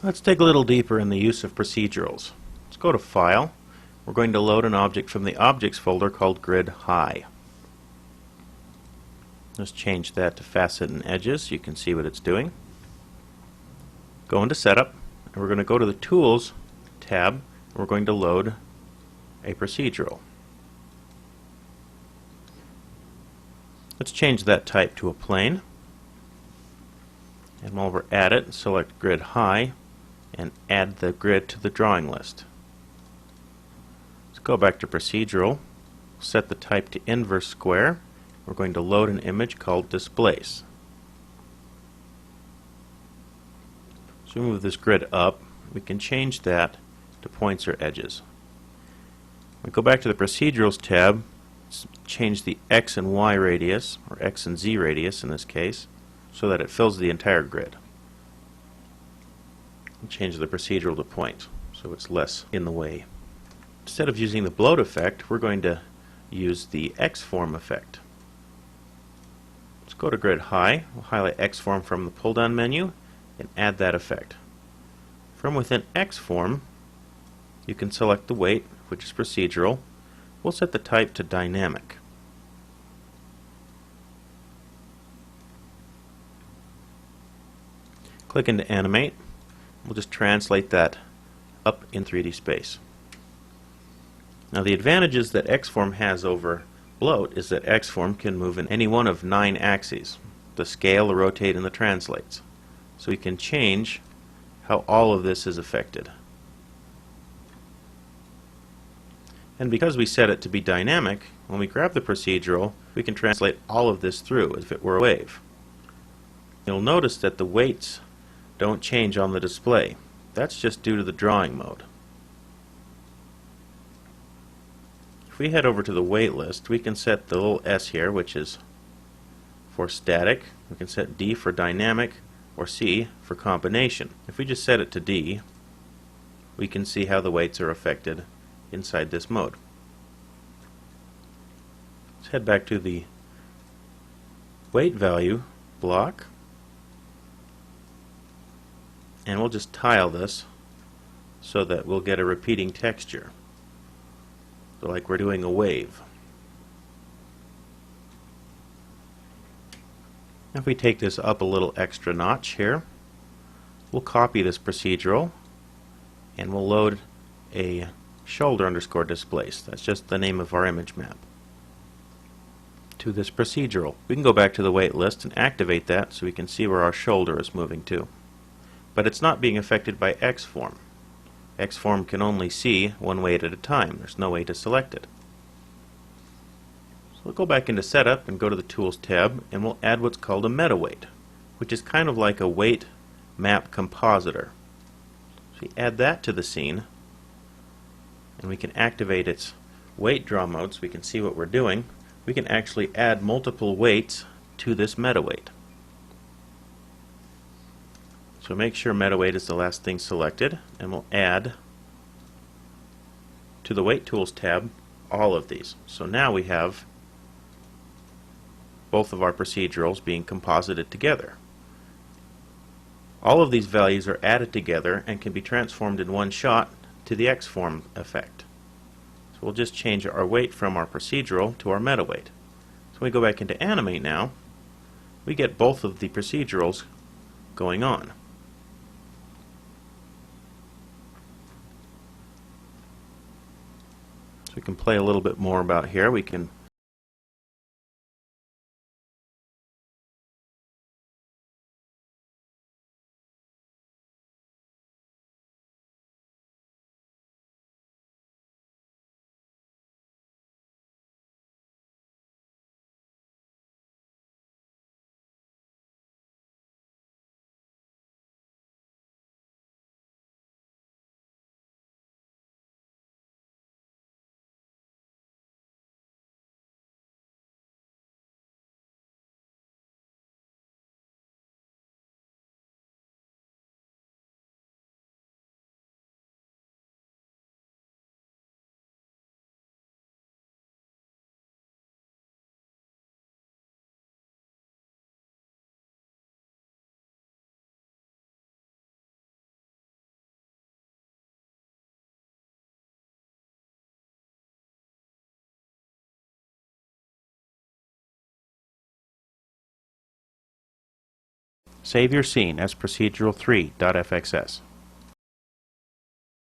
Let's dig a little deeper in the use of procedurals. Let's go to File. We're going to load an object from the Objects folder called Grid High. Let's change that to Facet and Edges. You can see what it's doing. Go into Setup, and we're going to go to the Tools tab, and we're going to load a procedural. Let's change that type to a plane. And while we're at it, select Grid High and add the grid to the drawing list. Let's go back to Procedural, set the type to Inverse Square. We're going to load an image called Displace. So we move this grid up, we can change that to points or edges. We go back to the Procedurals tab, change the X and Y radius, or X and Z radius in this case, so that it fills the entire grid. And change the procedural to point, so it's less in the way. Instead of using the bloat effect, we're going to use the X-form effect. Let's go to Grid High, we'll highlight X-form from the pull-down menu, and add that effect. From within X-form, you can select the weight, which is procedural. We'll set the type to dynamic. Click into Animate. We'll just translate that up in 3D space. Now the advantages that X-form has over bloat is that X-form can move in any one of 9 axes: the scale, the rotate, and the translates. So we can change how all of this is affected. And because we set it to be dynamic, when we grab the procedural, we can translate all of this through as if it were a wave. You'll notice that the weights don't change on the display. That's just due to the drawing mode. If we head over to the weight list, we can set the little S here, which is for static. We can set D for dynamic, or C for combination. If we just set it to D, we can see how the weights are affected inside this mode. Let's head back to the weight value block, and we'll just tile this so that we'll get a repeating texture, so like we're doing a wave. If we take this up a little extra notch here, we'll copy this procedural and we'll load a shoulder underscore displace. That's just the name of our image map to this procedural. We can go back to the weight list and activate that so we can see where our shoulder is moving to. But it's not being affected by X-form. X-form can only see one weight at a time. There's no way to select it. So we'll go back into Setup and go to the Tools tab, and we'll add what's called a meta weight, which is kind of like a weight map compositor. So we add that to the scene, and we can activate its weight draw mode so we can see what we're doing. We can actually add multiple weights to this meta weight. So make sure meta weight is the last thing selected, and we'll add to the Weight Tools tab all of these. So now we have both of our procedurals being composited together. All of these values are added together and can be transformed in one shot to the X-form effect. So we'll just change our weight from our procedural to our meta weight. So when we go back into Animate now, we get both of the procedurals going on. So we can play a little bit more about here. We can Save your scene as procedural3.fxs.